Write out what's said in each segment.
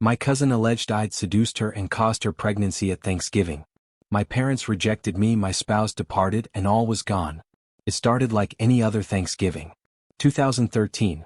My cousin alleged I'd seduced her and caused her pregnancy at Thanksgiving. My parents rejected me, my spouse departed, and all was gone. It started like any other Thanksgiving. 2013.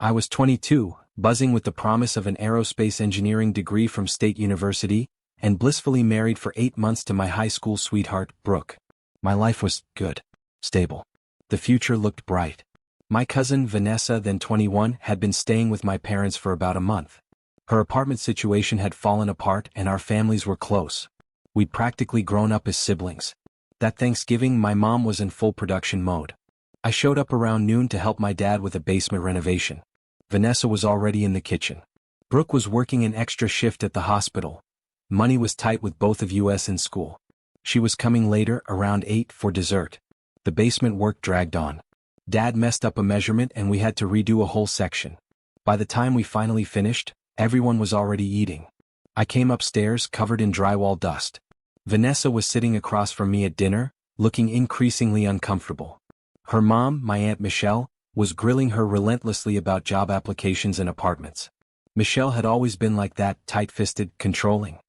I was 22, buzzing with the promise of an aerospace engineering degree from State University, and blissfully married for 8 months to my high school sweetheart, Brooke. My life was good. Stable. The future looked bright. My cousin Vanessa, then 21, had been staying with my parents for about a month. Her apartment situation had fallen apart and our families were close. We'd practically grown up as siblings. That Thanksgiving, my mom was in full production mode. I showed up around noon to help my dad with a basement renovation. Vanessa was already in the kitchen. Brooke was working an extra shift at the hospital. Money was tight with both of us in school. She was coming later, around 8, for dessert. The basement work dragged on. Dad messed up a measurement and we had to redo a whole section. By the time we finally finished, everyone was already eating. I came upstairs covered in drywall dust. Vanessa was sitting across from me at dinner, looking increasingly uncomfortable. Her mom, my Aunt Michelle, was grilling her relentlessly about job applications and apartments. Michelle had always been like that, tight-fisted, controlling.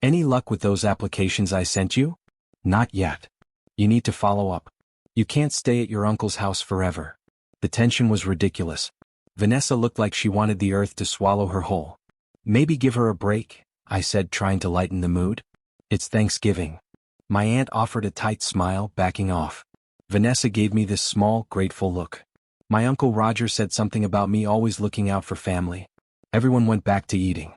Any luck with those applications I sent you? Not yet. You need to follow up. You can't stay at your uncle's house forever. The tension was ridiculous. Vanessa looked like she wanted the earth to swallow her whole. Maybe give her a break, I said, trying to lighten the mood. It's Thanksgiving. My aunt offered a tight smile, backing off. Vanessa gave me this small, grateful look. My Uncle Roger said something about me always looking out for family. Everyone went back to eating.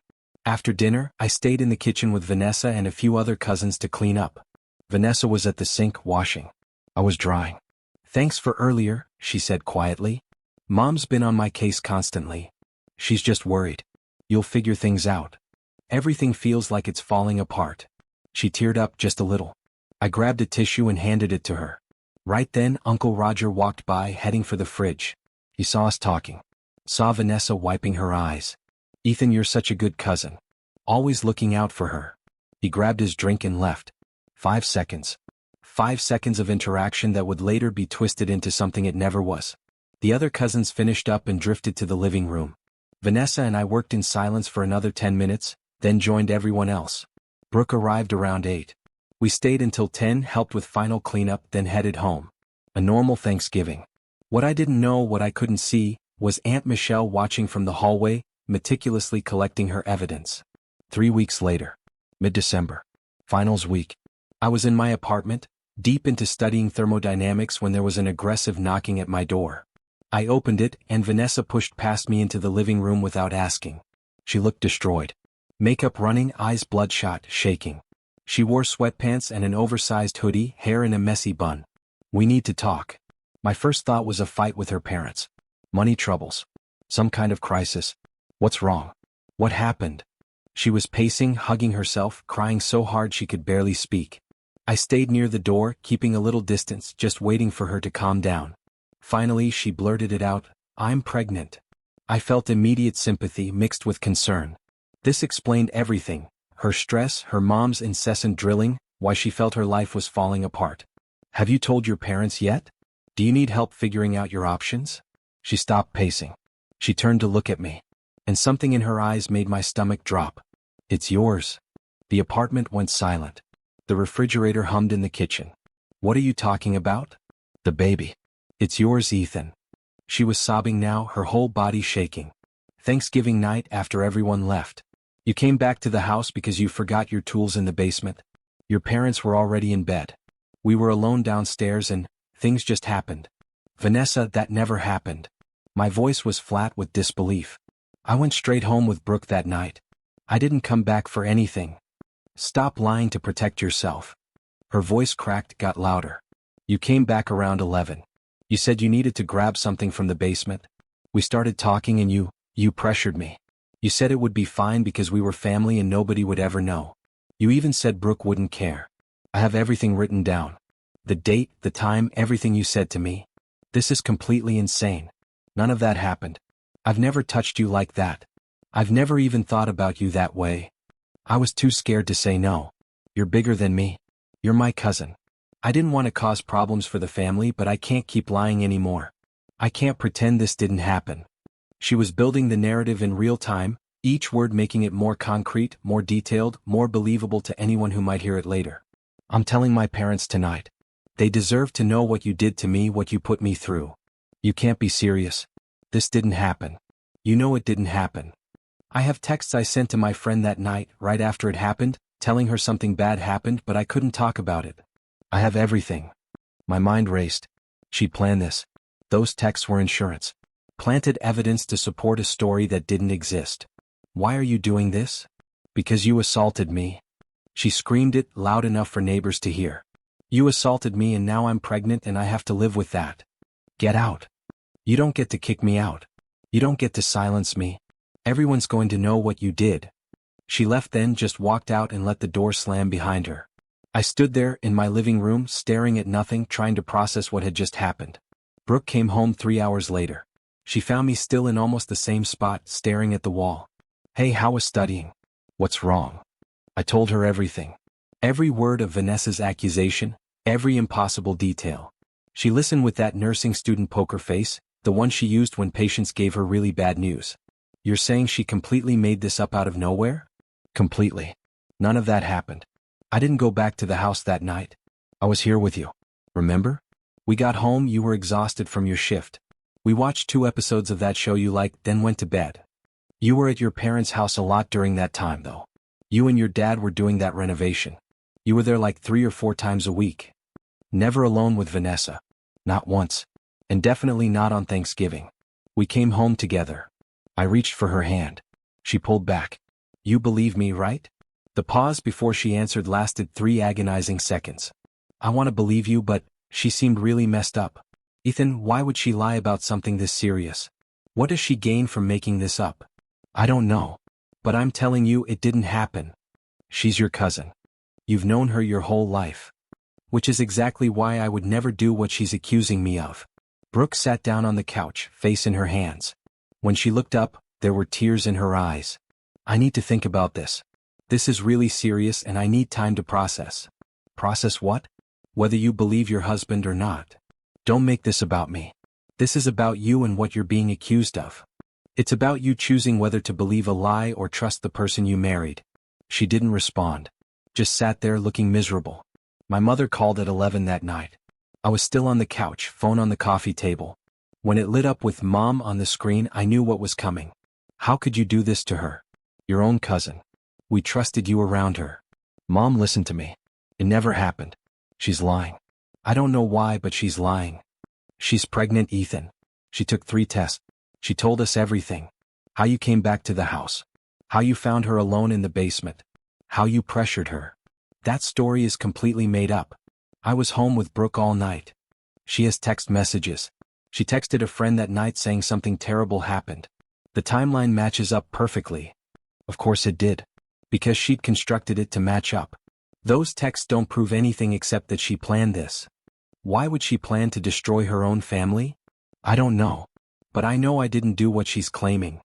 After dinner, I stayed in the kitchen with Vanessa and a few other cousins to clean up. Vanessa was at the sink washing. I was drying. Thanks for earlier, she said quietly. Mom's been on my case constantly. She's just worried. You'll figure things out. Everything feels like it's falling apart. She teared up just a little. I grabbed a tissue and handed it to her. Right then, Uncle Roger walked by, heading for the fridge. He saw us talking. Saw Vanessa wiping her eyes. Ethan, you're such a good cousin. Always looking out for her. He grabbed his drink and left. 5 seconds. 5 seconds of interaction that would later be twisted into something it never was. The other cousins finished up and drifted to the living room. Vanessa and I worked in silence for another 10 minutes, then joined everyone else. Brooke arrived around 8. We stayed until 10, helped with final cleanup, then headed home. A normal Thanksgiving. What I didn't know, what I couldn't see, was Aunt Michelle watching from the hallway, meticulously collecting her evidence. 3 weeks later. Mid-December. Finals week. I was in my apartment, deep into studying thermodynamics when there was an aggressive knocking at my door. I opened it, and Vanessa pushed past me into the living room without asking. She looked destroyed. Makeup running, eyes bloodshot, shaking. She wore sweatpants and an oversized hoodie, hair in a messy bun. We need to talk. My first thought was a fight with her parents. Money troubles. Some kind of crisis. What's wrong? What happened? She was pacing, hugging herself, crying so hard she could barely speak. I stayed near the door, keeping a little distance, just waiting for her to calm down. Finally, she blurted it out, "I'm pregnant." I felt immediate sympathy mixed with concern. This explained everything: her stress, her mom's incessant drilling, why she felt her life was falling apart. "Have you told your parents yet? Do you need help figuring out your options?" She stopped pacing. She turned to look at me. And something in her eyes made my stomach drop. "It's yours." The apartment went silent. The refrigerator hummed in the kitchen. "What are you talking about?" "The baby. It's yours, Ethan." She was sobbing now, her whole body shaking. Thanksgiving night, after everyone left. "You came back to the house because you forgot your tools in the basement. Your parents were already in bed. We were alone downstairs and things just happened." "Vanessa, that never happened." My voice was flat with disbelief. "I went straight home with Brooke that night. I didn't come back for anything." "Stop lying to protect yourself." Her voice cracked, got louder. "You came back around 11. You said you needed to grab something from the basement. We started talking and you pressured me. You said it would be fine because we were family and nobody would ever know. You even said Brooke wouldn't care. I have everything written down. The date, the time, everything you said to me. This is completely insane. None of that happened. I've never touched you like that. I've never even thought about you that way. I was too scared to say no. You're bigger than me. You're my cousin. I didn't want to cause problems for the family, but I can't keep lying anymore. I can't pretend this didn't happen." She was building the narrative in real time, each word making it more concrete, more detailed, more believable to anyone who might hear it later. I'm telling my parents tonight. They deserve to know what you did to me, what you put me through. You can't be serious. This didn't happen. You know it didn't happen. I have texts I sent to my friend that night, right after it happened, telling her something bad happened but I couldn't talk about it. I have everything. My mind raced. She planned this. Those texts were insurance. Planted evidence to support a story that didn't exist. Why are you doing this? Because you assaulted me. She screamed it loud enough for neighbors to hear. You assaulted me and now I'm pregnant and I have to live with that. Get out. You don't get to kick me out. You don't get to silence me. Everyone's going to know what you did. She left, then just walked out and let the door slam behind her. I stood there in my living room staring at nothing, trying to process what had just happened. Brooke came home 3 hours later. She found me still in almost the same spot, staring at the wall. Hey, how was studying? What's wrong? I told her everything. Every word of Vanessa's accusation, every impossible detail. She listened with that nursing student poker face, the one she used when patients gave her really bad news. You're saying she completely made this up out of nowhere? Completely. None of that happened. I didn't go back to the house that night. I was here with you. Remember? We got home, you were exhausted from your shift. We watched 2 episodes of that show you liked, then went to bed. You were at your parents' house a lot during that time, though. You and your dad were doing that renovation. You were there like 3 or 4 times a week. Never alone with Vanessa. Not once. And definitely not on Thanksgiving. We came home together. I reached for her hand. She pulled back. You believe me, right? The pause before she answered lasted 3 agonizing seconds. I want to believe you, but she seemed really messed up. Ethan, why would she lie about something this serious? What does she gain from making this up? I don't know. But I'm telling you it didn't happen. She's your cousin. You've known her your whole life. Which is exactly why I would never do what she's accusing me of. Brooke sat down on the couch, face in her hands. When she looked up, there were tears in her eyes. I need to think about this. This is really serious and I need time to process. Process what? Whether you believe your husband or not. Don't make this about me. This is about you and what you're being accused of. It's about you choosing whether to believe a lie or trust the person you married. She didn't respond. Just sat there looking miserable. My mother called at 11 that night. I was still on the couch, phone on the coffee table. When it lit up with Mom on the screen, I knew what was coming. How could you do this to her? Your own cousin. We trusted you around her. Mom, listen to me. It never happened. She's lying. I don't know why, but she's lying. She's pregnant, Ethan. She took 3 tests. She told us everything. How you came back to the house. How you found her alone in the basement. How you pressured her. That story is completely made up. I was home with Brooke all night. She has text messages. She texted a friend that night saying something terrible happened. The timeline matches up perfectly. Of course it did. Because she'd constructed it to match up. Those texts don't prove anything except that she planned this. Why would she plan to destroy her own family? I don't know. But I know I didn't do what she's claiming.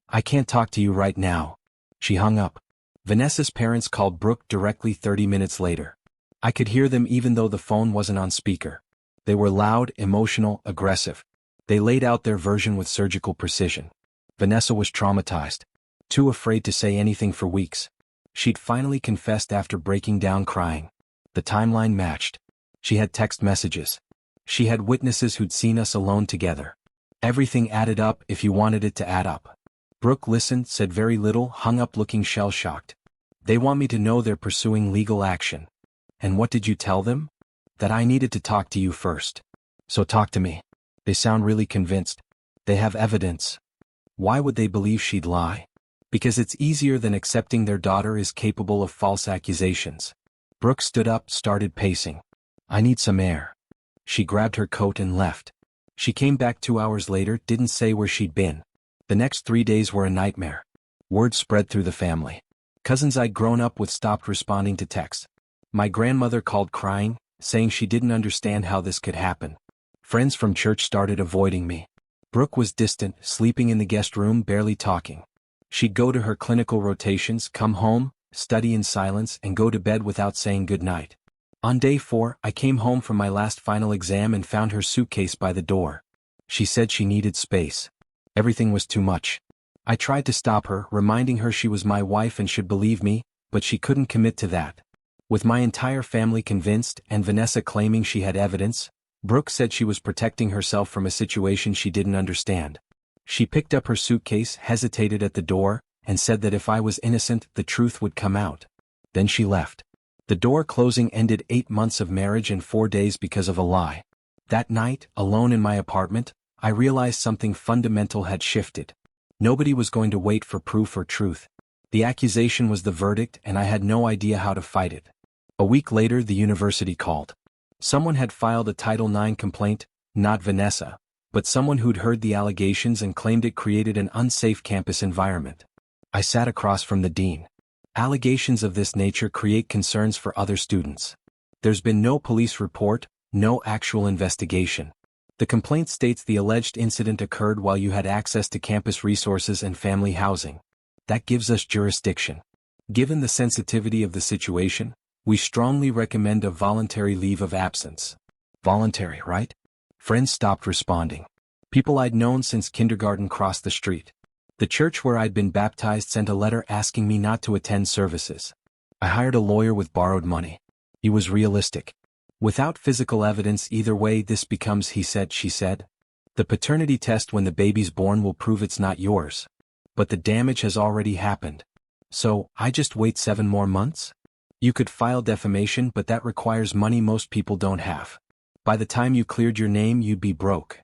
I can't talk to you right now. She hung up. Vanessa's parents called Brooke directly 30 minutes later. I could hear them even though the phone wasn't on speaker. They were loud, emotional, aggressive. They laid out their version with surgical precision. Vanessa was traumatized. Too afraid to say anything for weeks. She'd finally confessed after breaking down crying. The timeline matched. She had text messages. She had witnesses who'd seen us alone together. Everything added up if you wanted it to add up. Brooke listened, said very little, hung up looking shell-shocked. They want me to know they're pursuing legal action. And what did you tell them? That I needed to talk to you first. So talk to me. They sound really convinced. They have evidence. Why would they believe she'd lie? Because it's easier than accepting their daughter is capable of false accusations. Brooke stood up, started pacing. I need some air. She grabbed her coat and left. She came back 2 hours later, didn't say where she'd been. The next 3 days were a nightmare. Word spread through the family. Cousins I'd grown up with stopped responding to texts. My grandmother called crying, saying she didn't understand how this could happen. Friends from church started avoiding me. Brooke was distant, sleeping in the guest room, barely talking. She'd go to her clinical rotations, come home, study in silence, and go to bed without saying goodnight. On day 4, I came home from my last final exam and found her suitcase by the door. She said she needed space. Everything was too much. I tried to stop her, reminding her she was my wife and should believe me, but she couldn't commit to that. With my entire family convinced and Vanessa claiming she had evidence, Brooke said she was protecting herself from a situation she didn't understand. She picked up her suitcase, hesitated at the door, and said that if I was innocent, the truth would come out. Then she left. The door closing ended 8 months of marriage and 4 days because of a lie. That night, alone in my apartment, I realized something fundamental had shifted. Nobody was going to wait for proof or truth. The accusation was the verdict and I had no idea how to fight it. A week later the university called. Someone had filed a Title IX complaint, not Vanessa, but someone who'd heard the allegations and claimed it created an unsafe campus environment. I sat across from the dean. Allegations of this nature create concerns for other students. There's been no police report, no actual investigation. The complaint states the alleged incident occurred while you had access to campus resources and family housing. That gives us jurisdiction. Given the sensitivity of the situation, we strongly recommend a voluntary leave of absence. Voluntary, right? Friends stopped responding. People I'd known since kindergarten crossed the street. The church where I'd been baptized sent a letter asking me not to attend services. I hired a lawyer with borrowed money. He was realistic. Without physical evidence either way this becomes he said, she said. The paternity test when the baby's born will prove it's not yours. But the damage has already happened. So, I just wait 7 more months? You could file defamation but that requires money most people don't have. By the time you cleared your name you'd be broke.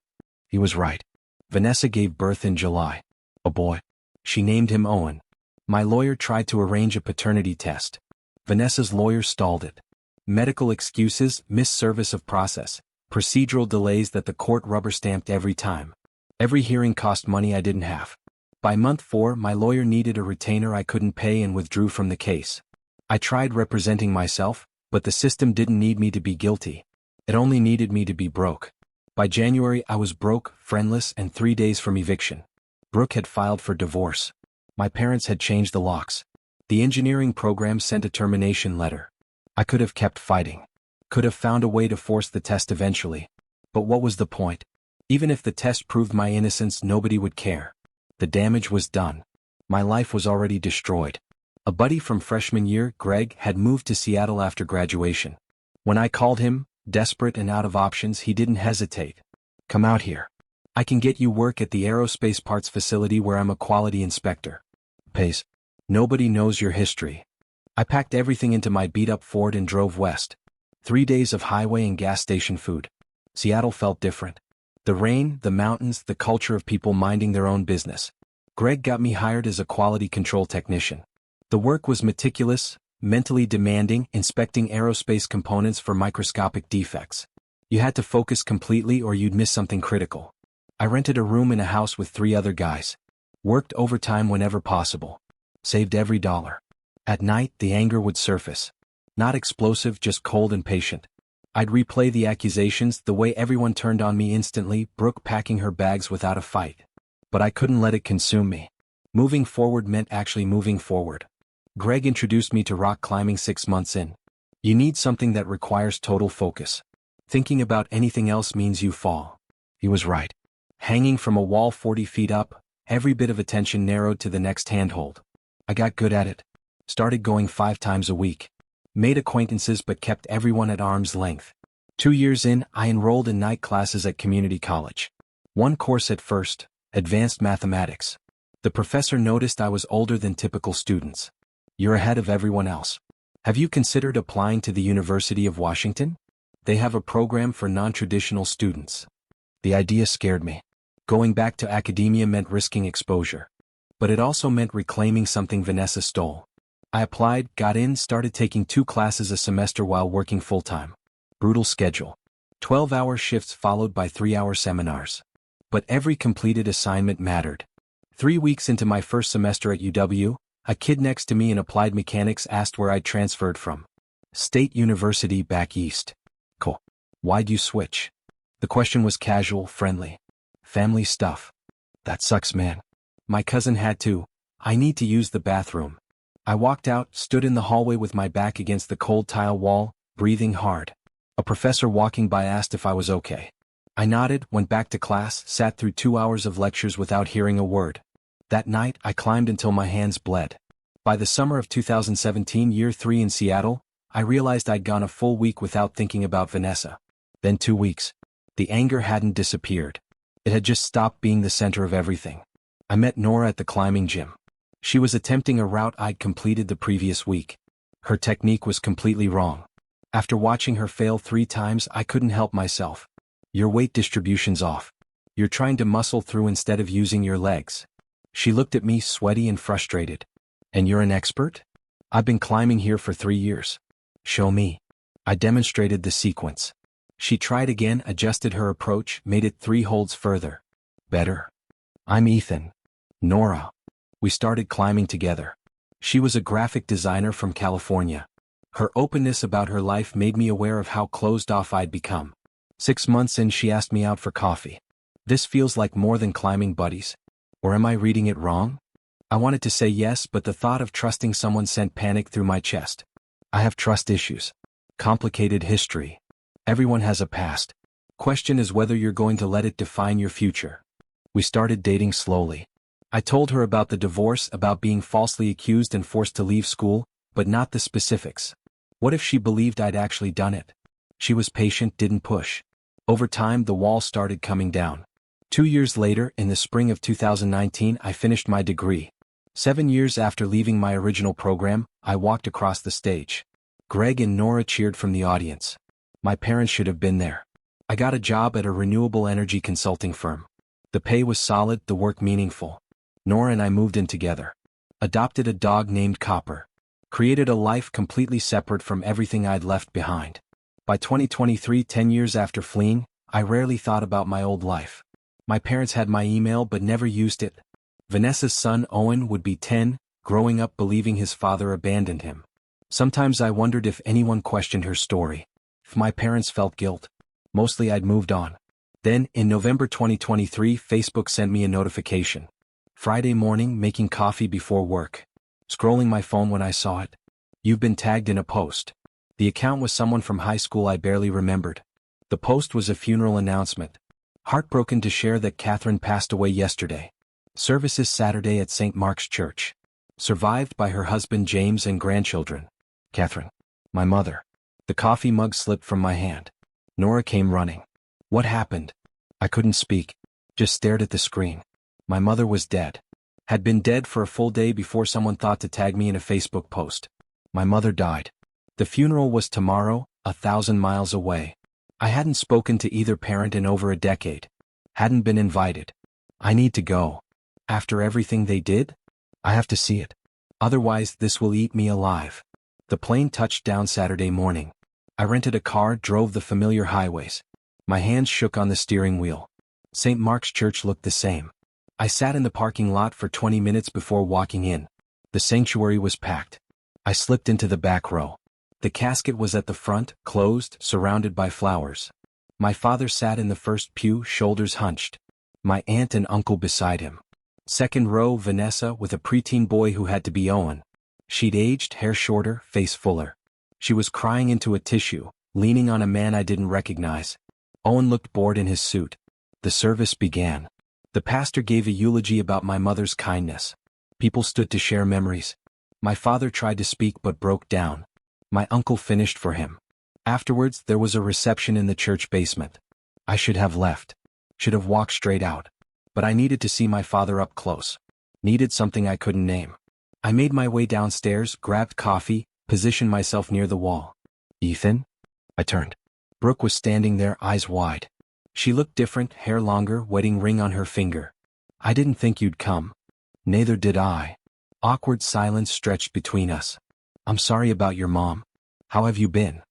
He was right. Vanessa gave birth in July. A boy. She named him Owen. My lawyer tried to arrange a paternity test. Vanessa's lawyer stalled it. Medical excuses, missed service of process, procedural delays that the court rubber-stamped every time. Every hearing cost money I didn't have. By month 4, my lawyer needed a retainer I couldn't pay and withdrew from the case. I tried representing myself, but the system didn't need me to be guilty. It only needed me to be broke. By January I was broke, friendless, and 3 days from eviction. Brooke had filed for divorce. My parents had changed the locks. The engineering program sent a termination letter. I could have kept fighting. Could have found a way to force the test eventually. But what was the point? Even if the test proved my innocence, nobody would care. The damage was done. My life was already destroyed. A buddy from freshman year, Greg, had moved to Seattle after graduation. When I called him, desperate and out of options, he didn't hesitate. Come out here. I can get you work at the aerospace parts facility where I'm a quality inspector. Pays. Nobody knows your history. I packed everything into my beat-up Ford and drove west. 3 days of highway and gas station food. Seattle felt different. The rain, the mountains, the culture of people minding their own business. Greg got me hired as a quality control technician. The work was meticulous, mentally demanding, inspecting aerospace components for microscopic defects. You had to focus completely or you'd miss something critical. I rented a room in a house with 3 other guys. Worked overtime whenever possible. Saved every dollar. At night, the anger would surface. Not explosive, just cold and patient. I'd replay the accusations, the way everyone turned on me instantly, Brooke packing her bags without a fight. But I couldn't let it consume me. Moving forward meant actually moving forward. Greg introduced me to rock climbing 6 months in. You need something that requires total focus. Thinking about anything else means you fall. He was right. Hanging from a wall 40 feet up, every bit of attention narrowed to the next handhold. I got good at it. Started going 5 times a week. Made acquaintances but kept everyone at arm's length. 2 years in, I enrolled in night classes at community college. 1 course at first, advanced mathematics. The professor noticed I was older than typical students. You're ahead of everyone else. Have you considered applying to the University of Washington? They have a program for non-traditional students. The idea scared me. Going back to academia meant risking exposure. But it also meant reclaiming something Vanessa stole. I applied, got in, started taking 2 classes a semester while working full-time. Brutal schedule. 12-hour shifts followed by 3-hour seminars. But every completed assignment mattered. 3 weeks into my first semester at UW, a kid next to me in applied mechanics asked where I'd transferred from. State University back east. Cool. Why'd you switch? The question was casual, friendly. Family stuff. That sucks, man. My cousin had to. I need to use the bathroom. I walked out, stood in the hallway with my back against the cold tile wall, breathing hard. A professor walking by asked if I was okay. I nodded, went back to class, sat through 2 hours of lectures without hearing a word. That night, I climbed until my hands bled. By the summer of 2017, year 3 in Seattle, I realized I'd gone a full week without thinking about Vanessa. Then 2 weeks. The anger hadn't disappeared. It had just stopped being the center of everything. I met Nora at the climbing gym. She was attempting a route I'd completed the previous week. Her technique was completely wrong. After watching her fail 3 times, I couldn't help myself. Your weight distribution's off. You're trying to muscle through instead of using your legs. She looked at me, sweaty and frustrated. And you're an expert? I've been climbing here for 3 years. Show me. I demonstrated the sequence. She tried again, adjusted her approach, made it 3 holds further. Better. I'm Ethan. Nora. We started climbing together. She was a graphic designer from California. Her openness about her life made me aware of how closed off I'd become. 6 months in, she asked me out for coffee. This feels like more than climbing buddies. Or am I reading it wrong? I wanted to say yes, but the thought of trusting someone sent panic through my chest. I have trust issues. Complicated history. Everyone has a past. Question is whether you're going to let it define your future. We started dating slowly. I told her about the divorce, about being falsely accused and forced to leave school, but not the specifics. What if she believed I'd actually done it? She was patient, didn't push. Over time, the wall started coming down. 2 years later, in the spring of 2019, I finished my degree. 7 years after leaving my original program, I walked across the stage. Greg and Nora cheered from the audience. My parents should have been there. I got a job at a renewable energy consulting firm. The pay was solid, the work meaningful. Nora and I moved in together. Adopted a dog named Copper. Created a life completely separate from everything I'd left behind. By 2023, 10 years after fleeing, I rarely thought about my old life. My parents had my email but never used it. Vanessa's son Owen would be 10, growing up believing his father abandoned him. Sometimes I wondered if anyone questioned her story. If my parents felt guilt. Mostly I'd moved on. Then, in November 2023, Facebook sent me a notification. Friday morning, making coffee before work. Scrolling my phone when I saw it. You've been tagged in a post. The account was someone from high school I barely remembered. The post was a funeral announcement. Heartbroken to share that Catherine passed away yesterday. Services Saturday at St. Mark's Church. Survived by her husband James and grandchildren. Catherine. My mother. The coffee mug slipped from my hand. Nora came running. What happened? I couldn't speak. Just stared at the screen. My mother was dead. Had been dead for a full day before someone thought to tag me in a Facebook post. My mother died. The funeral was tomorrow, 1,000 miles away. I hadn't spoken to either parent in over a decade. Hadn't been invited. I need to go. After everything they did? I have to see it. Otherwise, this will eat me alive. The plane touched down Saturday morning. I rented a car, drove the familiar highways. My hands shook on the steering wheel. St. Mark's Church looked the same. I sat in the parking lot for 20 minutes before walking in. The sanctuary was packed. I slipped into the back row. The casket was at the front, closed, surrounded by flowers. My father sat in the first pew, shoulders hunched. My aunt and uncle beside him. Second row, Vanessa with a preteen boy who had to be Owen. She'd aged, hair shorter, face fuller. She was crying into a tissue, leaning on a man I didn't recognize. Owen looked bored in his suit. The service began. The pastor gave a eulogy about my mother's kindness. People stood to share memories. My father tried to speak but broke down. My uncle finished for him. Afterwards, there was a reception in the church basement. I should have left. Should have walked straight out. But I needed to see my father up close. Needed something I couldn't name. I made my way downstairs, grabbed coffee, positioned myself near the wall. Ethan? I turned. Brooke was standing there, eyes wide. She looked different, hair longer, wedding ring on her finger. I didn't think you'd come. Neither did I. Awkward silence stretched between us. I'm sorry about your mom. How have you been?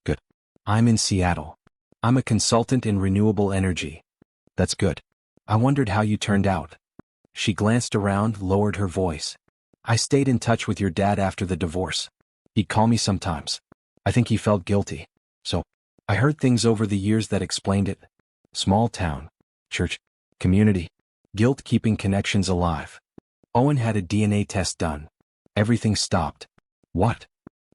Good. I'm in Seattle. I'm a consultant in renewable energy. That's good. I wondered how you turned out. She glanced around, lowered her voice. I stayed in touch with your dad after the divorce. He'd call me sometimes. I think he felt guilty. So, I heard things over the years that explained it. Small town. Church. Community. Guilt keeping connections alive. Owen had a DNA test done. Everything stopped. What?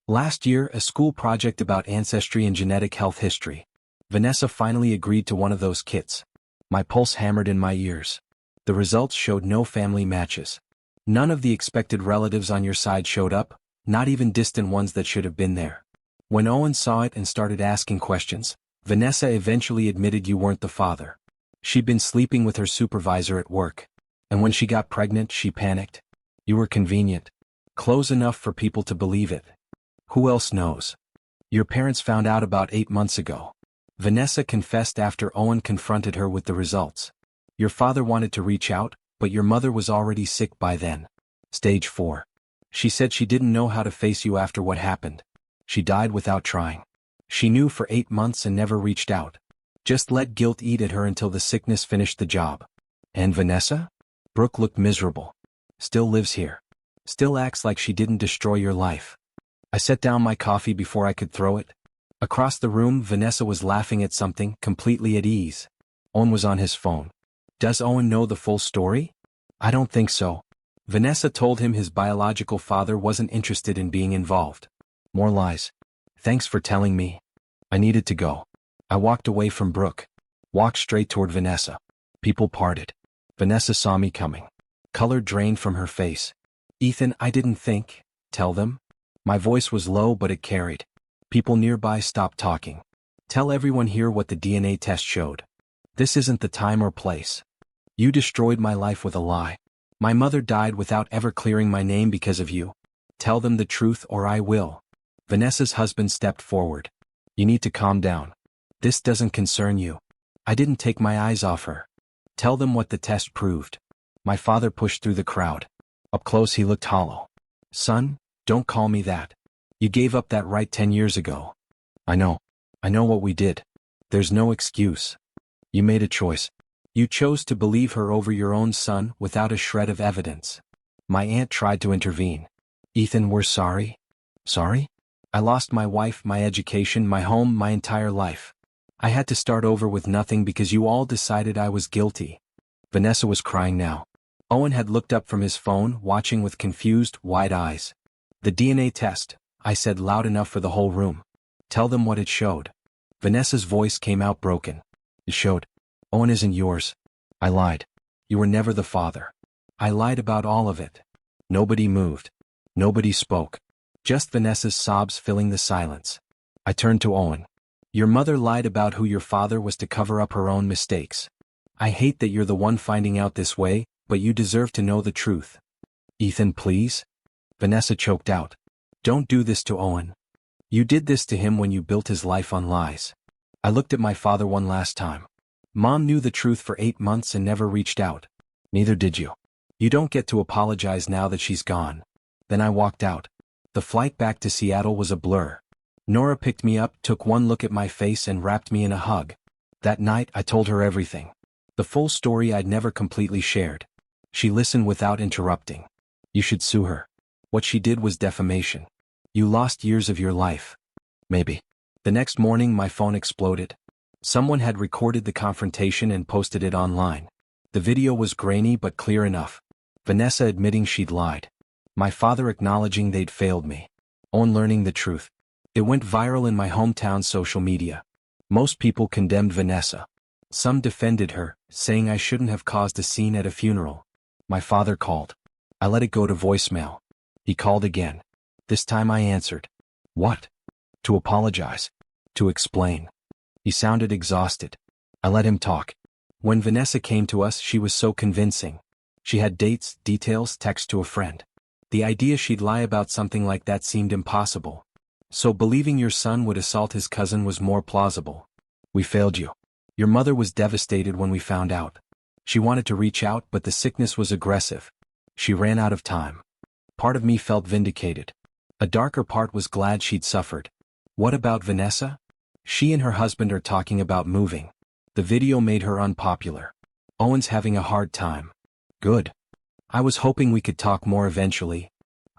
Last year, a school project about ancestry and genetic health history. Vanessa finally agreed to one of those kits. My pulse hammered in my ears. The results showed no family matches. None of the expected relatives on your side showed up, not even distant ones that should have been there. When Owen saw it and started asking questions, Vanessa eventually admitted you weren't the father. She'd been sleeping with her supervisor at work. And when she got pregnant, she panicked. You were convenient. Close enough for people to believe it. Who else knows? Your parents found out about 8 months ago. Vanessa confessed after Owen confronted her with the results. Your father wanted to reach out, but your mother was already sick by then. Stage 4. She said she didn't know how to face you after what happened. She died without trying. She knew for 8 months and never reached out. Just let guilt eat at her until the sickness finished the job. And Vanessa? Brooke looked miserable. Still lives here. Still acts like she didn't destroy your life. I set down my coffee before I could throw it. Across the room, Vanessa was laughing at something, completely at ease. Owen was on his phone. Does Owen know the full story? I don't think so. Vanessa told him his biological father wasn't interested in being involved. More lies. Thanks for telling me. I needed to go. I walked away from Brooke. Walked straight toward Vanessa. People parted. Vanessa saw me coming. Color drained from her face. Ethan, I didn't think. Tell them. My voice was low, but it carried. People nearby stopped talking. Tell everyone here what the DNA test showed. This isn't the time or place. You destroyed my life with a lie. My mother died without ever clearing my name because of you. Tell them the truth or I will. Vanessa's husband stepped forward. You need to calm down. This doesn't concern you. I didn't take my eyes off her. Tell them what the test proved. My father pushed through the crowd. Up close he looked hollow. Son, don't call me that. You gave up that right 10 years ago. I know. I know what we did. There's no excuse. You made a choice. You chose to believe her over your own son without a shred of evidence. My aunt tried to intervene. Ethan, we're sorry. Sorry? I lost my wife, my education, my home, my entire life. I had to start over with nothing because you all decided I was guilty. Vanessa was crying now. Owen had looked up from his phone, watching with confused, wide eyes. The DNA test, I said loud enough for the whole room. Tell them what it showed. Vanessa's voice came out broken. It showed. Owen isn't yours. I lied. You were never the father. I lied about all of it. Nobody moved. Nobody spoke. Just Vanessa's sobs filling the silence. I turned to Owen. Your mother lied about who your father was to cover up her own mistakes. I hate that you're the one finding out this way, but you deserve to know the truth. Ethan, please? Vanessa choked out. Don't do this to Owen. You did this to him when you built his life on lies. I looked at my father one last time. Mom knew the truth for 8 months and never reached out. Neither did you. You don't get to apologize now that she's gone. Then I walked out. The flight back to Seattle was a blur. Nora picked me up, took one look at my face and wrapped me in a hug. That night I told her everything. The full story I'd never completely shared. She listened without interrupting. You should sue her. What she did was defamation. You lost years of your life. Maybe. The next morning my phone exploded. Someone had recorded the confrontation and posted it online. The video was grainy but clear enough. Vanessa admitting she'd lied. My father acknowledging they'd failed me. Owen learning the truth. It went viral in my hometown social media. Most people condemned Vanessa. Some defended her, saying I shouldn't have caused a scene at a funeral. My father called. I let it go to voicemail. He called again. This time I answered. What? To apologize. To explain. He sounded exhausted. I let him talk. When Vanessa came to us, she was so convincing. She had dates, details, text to a friend. The idea she'd lie about something like that seemed impossible. So believing your son would assault his cousin was more plausible. We failed you. Your mother was devastated when we found out. She wanted to reach out, but the sickness was aggressive. She ran out of time. Part of me felt vindicated. A darker part was glad she'd suffered. What about Vanessa? She and her husband are talking about moving. The video made her unpopular. Owen's having a hard time. Good. I was hoping we could talk more eventually.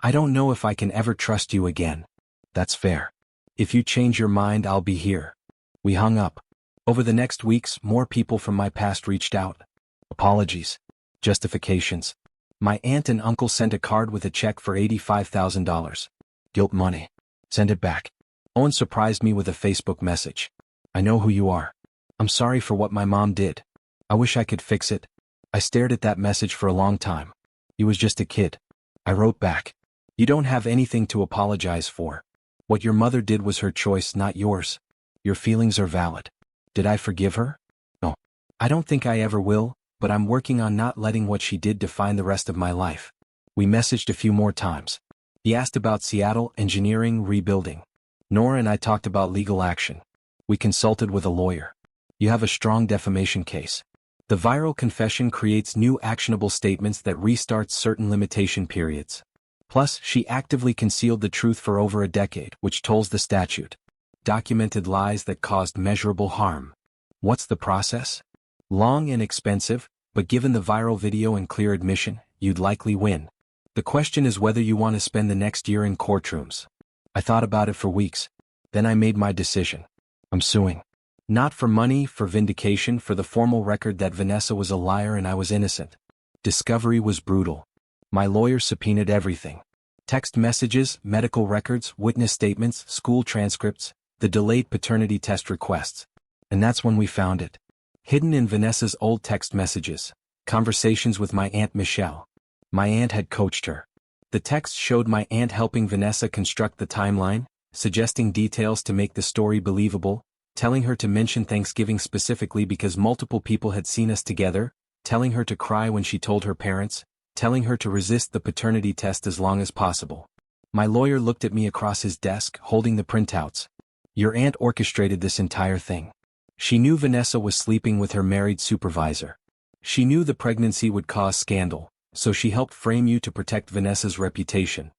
I don't know if I can ever trust you again. That's fair. If you change your mind, I'll be here. We hung up. Over the next weeks, more people from my past reached out. Apologies. Justifications. My aunt and uncle sent a card with a check for $85,000. Guilt money. Send it back. Owen surprised me with a Facebook message. I know who you are. I'm sorry for what my mom did. I wish I could fix it. I stared at that message for a long time. He was just a kid. I wrote back. You don't have anything to apologize for. What your mother did was her choice, not yours. Your feelings are valid. Did I forgive her? No. I don't think I ever will, but I'm working on not letting what she did define the rest of my life. We messaged a few more times. He asked about Seattle engineering rebuilding. Nora and I talked about legal action. We consulted with a lawyer. You have a strong defamation case. The viral confession creates new actionable statements that restarts certain limitation periods. Plus, she actively concealed the truth for over a decade, which tolls the statute. Documented lies that caused measurable harm. What's the process? Long and expensive, but given the viral video and clear admission, you'd likely win. The question is whether you want to spend the next year in courtrooms. I thought about it for weeks. Then I made my decision. I'm suing. Not for money, for vindication, for the formal record that Vanessa was a liar and I was innocent. Discovery was brutal. My lawyer subpoenaed everything. Text messages, medical records, witness statements, school transcripts, the delayed paternity test requests. And that's when we found it. Hidden in Vanessa's old text messages. Conversations with my Aunt Michelle. My aunt had coached her. The text showed my aunt helping Vanessa construct the timeline, suggesting details to make the story believable, telling her to mention Thanksgiving specifically because multiple people had seen us together, telling her to cry when she told her parents, telling her to resist the paternity test as long as possible. My lawyer looked at me across his desk, holding the printouts. Your aunt orchestrated this entire thing. She knew Vanessa was sleeping with her married supervisor. She knew the pregnancy would cause scandal, so she helped frame you to protect Vanessa's reputation.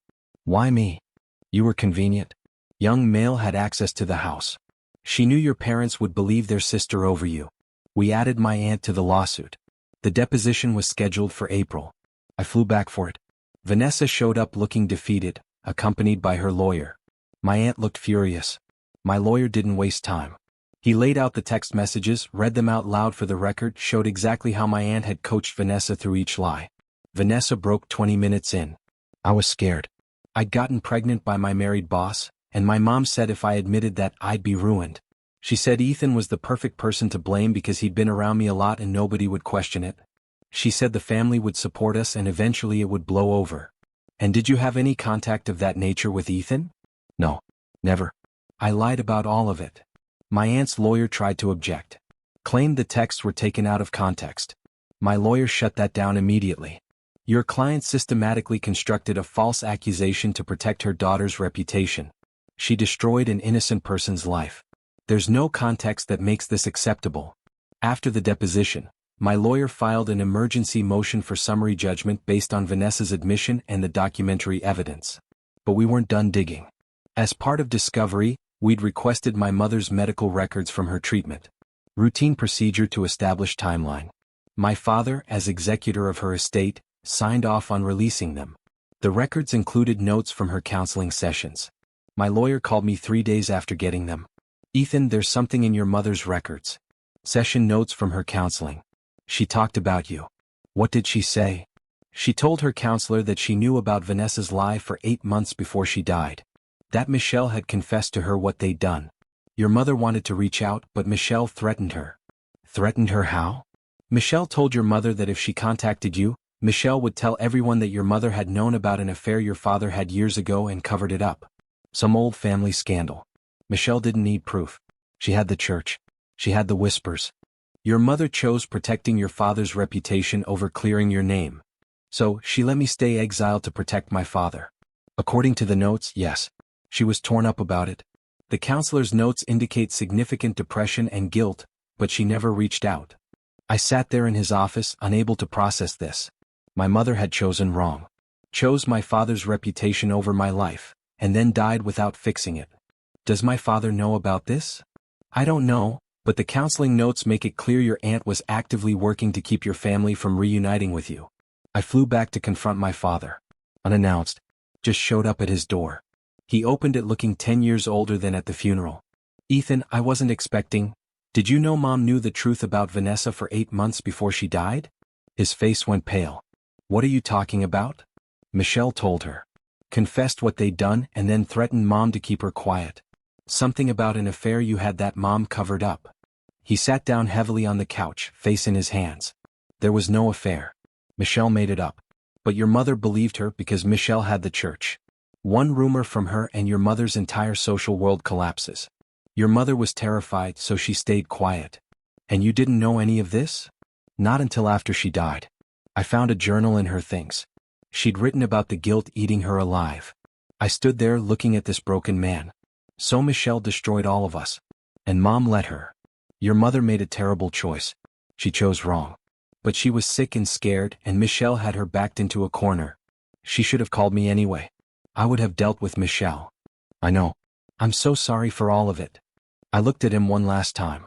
Why me? You were convenient. Young male had access to the house. She knew your parents would believe their sister over you. We added my aunt to the lawsuit. The deposition was scheduled for April. I flew back for it. Vanessa showed up looking defeated, accompanied by her lawyer. My aunt looked furious. My lawyer didn't waste time. He laid out the text messages, read them out loud for the record, showed exactly how my aunt had coached Vanessa through each lie. Vanessa broke 20 minutes in. I was scared. I'd gotten pregnant by my married boss, and my mom said if I admitted that I'd be ruined. She said Ethan was the perfect person to blame because he'd been around me a lot and nobody would question it. She said the family would support us and eventually it would blow over. And did you have any contact of that nature with Ethan? No. Never. I lied about all of it. My aunt's lawyer tried to object. Claimed the texts were taken out of context. My lawyer shut that down immediately. Your client systematically constructed a false accusation to protect her daughter's reputation. She destroyed an innocent person's life. There's no context that makes this acceptable. After the deposition, my lawyer filed an emergency motion for summary judgment based on Vanessa's admission and the documentary evidence. But we weren't done digging. As part of discovery, we'd requested my mother's medical records from her treatment. Routine procedure to establish timeline. My father, as executor of her estate, signed off on releasing them. The records included notes from her counseling sessions. My lawyer called me 3 days after getting them. Ethan, there's something in your mother's records. Session notes from her counseling. She talked about you. What did she say? She told her counselor that she knew about Vanessa's lie for 8 months before she died. That Michelle had confessed to her what they'd done. Your mother wanted to reach out, but Michelle threatened her. Threatened her how? Michelle told your mother that if she contacted you, Michelle would tell everyone that your mother had known about an affair your father had years ago and covered it up. Some old family scandal. Michelle didn't need proof. She had the church. She had the whispers. Your mother chose protecting your father's reputation over clearing your name. So, she let me stay exiled to protect my father. According to the notes, yes. She was torn up about it. The counselor's notes indicate significant depression and guilt, but she never reached out. I sat there in his office, unable to process this. My mother had chosen wrong. Chose my father's reputation over my life, and then died without fixing it. Does my father know about this? I don't know, but the counseling notes make it clear your aunt was actively working to keep your family from reuniting with you. I flew back to confront my father. Unannounced. Just showed up at his door. He opened it looking 10 years older than at the funeral. Ethan, I wasn't expecting. Did you know Mom knew the truth about Vanessa for 8 months before she died? His face went pale. What are you talking about? Michelle told her. Confessed what they'd done and then threatened Mom to keep her quiet. Something about an affair you had that Mom covered up. He sat down heavily on the couch, face in his hands. There was no affair. Michelle made it up. But your mother believed her because Michelle had the church. One rumor from her and your mother's entire social world collapses. Your mother was terrified, so she stayed quiet. And you didn't know any of this? Not until after she died. I found a journal in her things. She'd written about the guilt eating her alive. I stood there looking at this broken man. So Michelle destroyed all of us. And Mom let her. Your mother made a terrible choice. She chose wrong. But she was sick and scared, and Michelle had her backed into a corner. She should have called me anyway. I would have dealt with Michelle. I know. I'm so sorry for all of it. I looked at him one last time.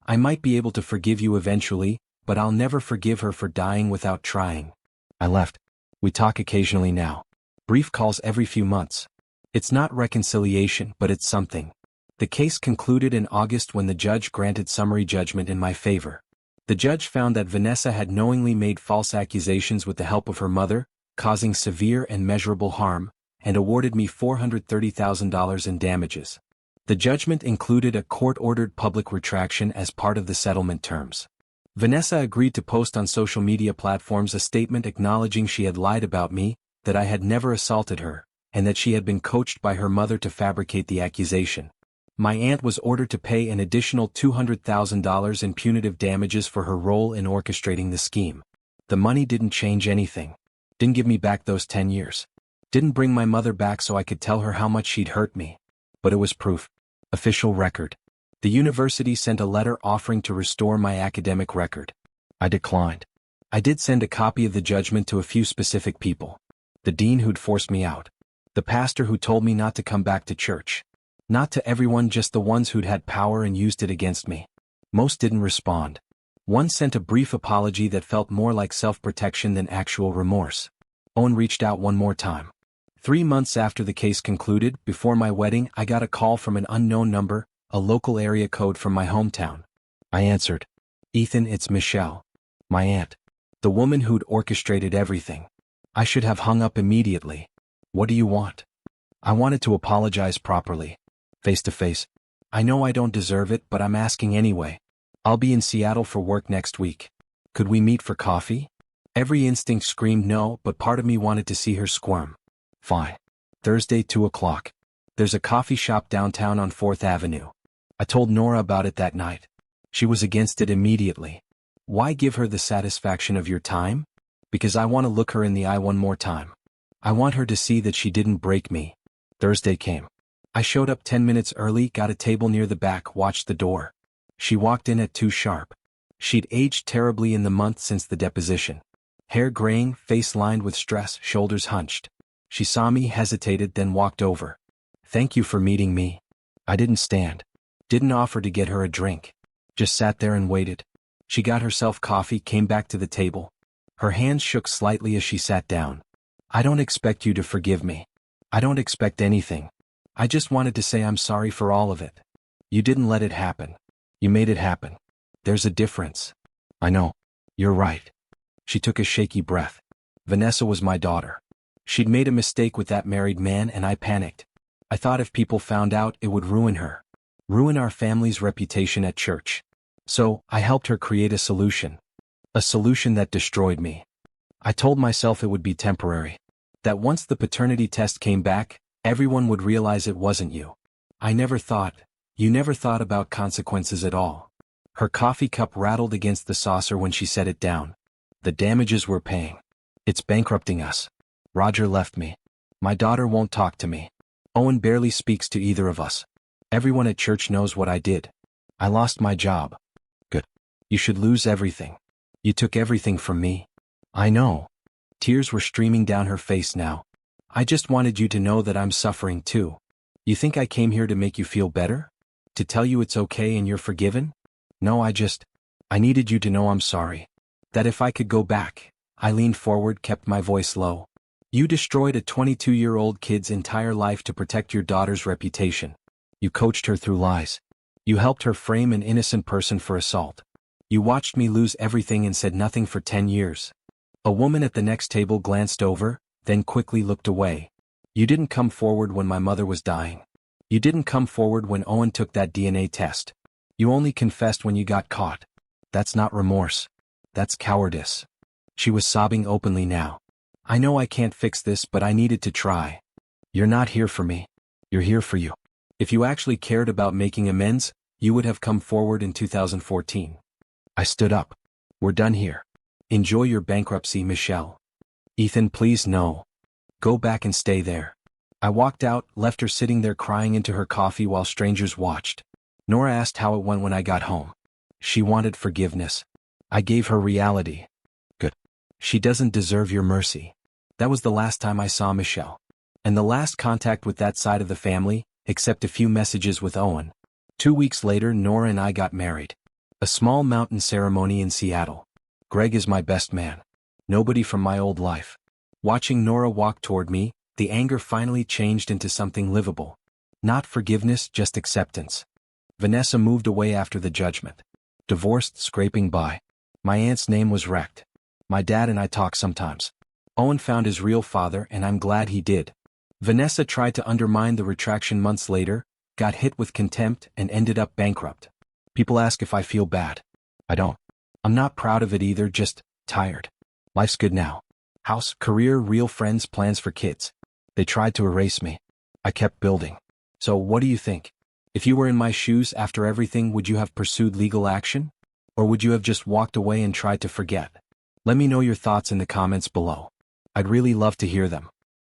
I might be able to forgive you eventually, but I'll never forgive her for dying without trying. I left. We talk occasionally now. Brief calls every few months. It's not reconciliation, but it's something. The case concluded in August when the judge granted summary judgment in my favor. The judge found that Vanessa had knowingly made false accusations with the help of her mother, causing severe and measurable harm, and awarded me $430,000 in damages. The judgment included a court-ordered public retraction as part of the settlement terms. Vanessa agreed to post on social media platforms a statement acknowledging she had lied about me, that I had never assaulted her, and that she had been coached by her mother to fabricate the accusation. My aunt was ordered to pay an additional $200,000 in punitive damages for her role in orchestrating the scheme. The money didn't change anything. Didn't give me back those 10 years. Didn't bring my mother back so I could tell her how much she'd hurt me. But it was proof. Official record. The university sent a letter offering to restore my academic record. I declined. I did send a copy of the judgment to a few specific people. The dean who'd forced me out. The pastor who told me not to come back to church. Not to everyone, just the ones who'd had power and used it against me. Most didn't respond. One sent a brief apology that felt more like self-protection than actual remorse. Owen reached out one more time. 3 months after the case concluded, before my wedding, I got a call from an unknown number, a local area code from my hometown. I answered. Ethan, it's Michelle. My aunt. The woman who'd orchestrated everything. I should have hung up immediately. What do you want? I wanted to apologize properly. Face to face. I know I don't deserve it, but I'm asking anyway. I'll be in Seattle for work next week. Could we meet for coffee? Every instinct screamed no, but part of me wanted to see her squirm. Fine. Thursday, 2 o'clock. There's a coffee shop downtown on 4th Avenue. I told Nora about it that night. She was against it immediately. Why give her the satisfaction of your time? Because I want to look her in the eye one more time. I want her to see that she didn't break me. Thursday came. I showed up 10 minutes early, got a table near the back, watched the door. She walked in at 2 sharp. She'd aged terribly in the month since the deposition. Hair graying, face lined with stress, shoulders hunched. She saw me, hesitated, then walked over. Thank you for meeting me. I didn't stand. Didn't offer to get her a drink. Just sat there and waited. She got herself coffee, came back to the table. Her hands shook slightly as she sat down. I don't expect you to forgive me. I don't expect anything. I just wanted to say I'm sorry for all of it. You didn't let it happen. You made it happen. There's a difference. I know. You're right. She took a shaky breath. Vanessa was my daughter. She'd made a mistake with that married man and I panicked. I thought if people found out, it would ruin her. Ruin our family's reputation at church. So, I helped her create a solution. A solution that destroyed me. I told myself it would be temporary. That once the paternity test came back, everyone would realize it wasn't you. You never thought about consequences at all. Her coffee cup rattled against the saucer when she set it down. The damages we're paying. It's bankrupting us. Roger left me. My daughter won't talk to me. Owen barely speaks to either of us. Everyone at church knows what I did. I lost my job. Good. You should lose everything. You took everything from me. I know. Tears were streaming down her face now. I just wanted you to know that I'm suffering too. You think I came here to make you feel better? To tell you it's okay and you're forgiven? No, I needed you to know I'm sorry. That if I could go back. I leaned forward, kept my voice low. You destroyed a 22-year-old kid's entire life to protect your daughter's reputation. You coached her through lies. You helped her frame an innocent person for assault. You watched me lose everything and said nothing for 10 years. A woman at the next table glanced over, then quickly looked away. You didn't come forward when my mother was dying. You didn't come forward when Owen took that DNA test. You only confessed when you got caught. That's not remorse. That's cowardice. She was sobbing openly now. I know I can't fix this, but I needed to try. You're not here for me. You're here for you. If you actually cared about making amends, you would have come forward in 2014. I stood up. We're done here. Enjoy your bankruptcy, Michelle. Ethan, please no. Go back and stay there. I walked out, left her sitting there crying into her coffee while strangers watched. Nora asked how it went when I got home. She wanted forgiveness. I gave her reality. Good. She doesn't deserve your mercy. That was the last time I saw Michelle. And the last contact with that side of the family, except a few messages with Owen. 2 weeks later, Nora and I got married. A small mountain ceremony in Seattle. Greg is my best man. Nobody from my old life. Watching Nora walk toward me, the anger finally changed into something livable. Not forgiveness, just acceptance. Vanessa moved away after the judgment. Divorced, scraping by. My aunt's name was wrecked. My dad and I talk sometimes. Owen found his real father, and I'm glad he did. Vanessa tried to undermine the retraction months later, got hit with contempt, and ended up bankrupt. People ask if I feel bad. I don't. I'm not proud of it either, just tired. Life's good now. House, career, real friends, plans for kids. They tried to erase me. I kept building. So what do you think? If you were in my shoes after everything, would you have pursued legal action? Or would you have just walked away and tried to forget? Let me know your thoughts in the comments below. I'd really love to hear them.